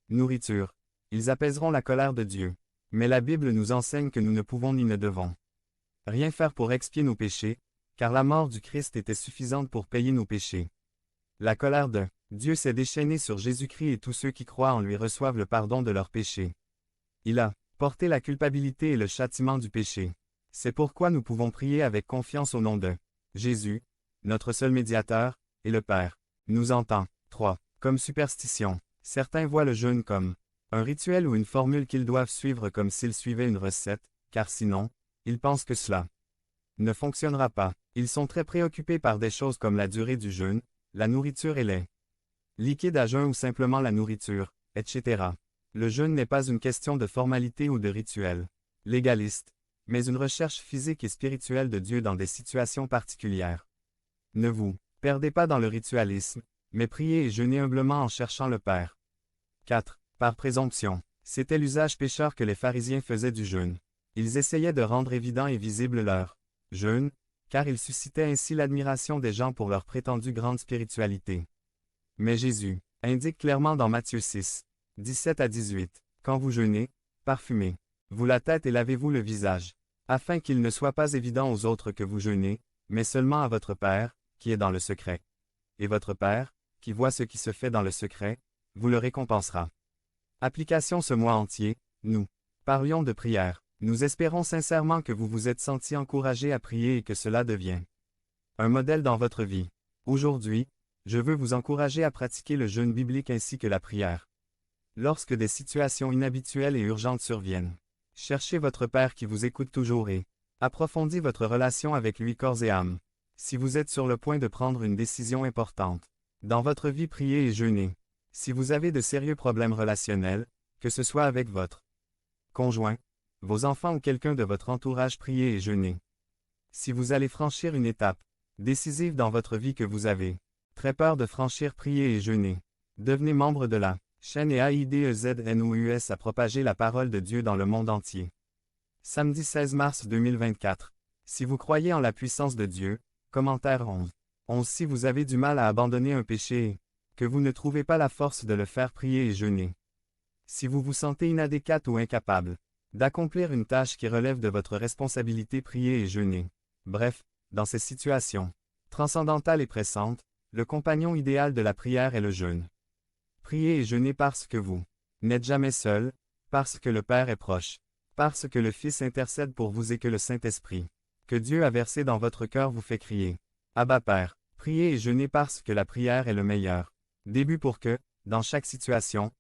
nourriture. Ils apaiseront la colère de Dieu. Mais la Bible nous enseigne que nous ne pouvons ni ne devons rien faire pour expier nos péchés, car la mort du Christ était suffisante pour payer nos péchés. La colère de Dieu s'est déchaînée sur Jésus-Christ et tous ceux qui croient en lui reçoivent le pardon de leurs péchés. Il a porté la culpabilité et le châtiment du péché. C'est pourquoi nous pouvons prier avec confiance au nom de Jésus, notre seul médiateur, et le Père nous entend. 3. Comme superstition. Certains voient le jeûne comme un rituel ou une formule qu'ils doivent suivre comme s'ils suivaient une recette, car sinon, ils pensent que cela ne fonctionnera pas. Ils sont très préoccupés par des choses comme la durée du jeûne, la nourriture et les liquides à jeun ou simplement la nourriture, etc. Le jeûne n'est pas une question de formalité ou de rituel légaliste, mais une recherche physique et spirituelle de Dieu dans des situations particulières. Ne vous perdez pas dans le ritualisme, mais priez et jeûnez humblement en cherchant le Père. 4. Par présomption. C'était l'usage pécheur que les pharisiens faisaient du jeûne. Ils essayaient de rendre évident et visible leur jeûne, car ils suscitaient ainsi l'admiration des gens pour leur prétendue grande spiritualité. Mais Jésus indique clairement dans Matthieu 6, 17 à 18, « Quand vous jeûnez, parfumez-vous la tête et lavez-vous le visage, afin qu'il ne soit pas évident aux autres que vous jeûnez, mais seulement à votre Père, qui est dans le secret. Et votre Père, qui voit ce qui se fait dans le secret, vous le récompensera. » Application ce mois entier, nous parlions de prière. Nous espérons sincèrement que vous vous êtes sentis encouragés à prier et que cela devient un modèle dans votre vie. Aujourd'hui, je veux vous encourager à pratiquer le jeûne biblique ainsi que la prière. Lorsque des situations inhabituelles et urgentes surviennent, cherchez votre Père qui vous écoute toujours et approfondissez votre relation avec lui corps et âme. Si vous êtes sur le point de prendre une décision importante dans votre vie, priez et jeûnez. Si vous avez de sérieux problèmes relationnels, que ce soit avec votre conjoint, vos enfants ou quelqu'un de votre entourage, priez et jeûnez. Si vous allez franchir une étape décisive dans votre vie que vous avez très peur de franchir, priez et jeûnez. Devenez membre de la chaîne et AIDEZNOUS à propager la parole de Dieu dans le monde entier. Samedi 16 mars 2024. Si vous croyez en la puissance de Dieu, commentaire 11. 11. Si vous avez du mal à abandonner un péché et que vous ne trouvez pas la force de le faire, prier et jeûner. Si vous vous sentez inadéquate ou incapable d'accomplir une tâche qui relève de votre responsabilité, priez et jeûnez. Bref, dans ces situations transcendantales et pressantes, le compagnon idéal de la prière est le jeûne. Priez et jeûnez parce que vous n'êtes jamais seul, parce que le Père est proche, parce que le Fils intercède pour vous et que le Saint-Esprit que Dieu a versé dans votre cœur vous fait crier « Abba Père ». Priez et jeûnez parce que la prière est le meilleur début pour que, dans chaque situation,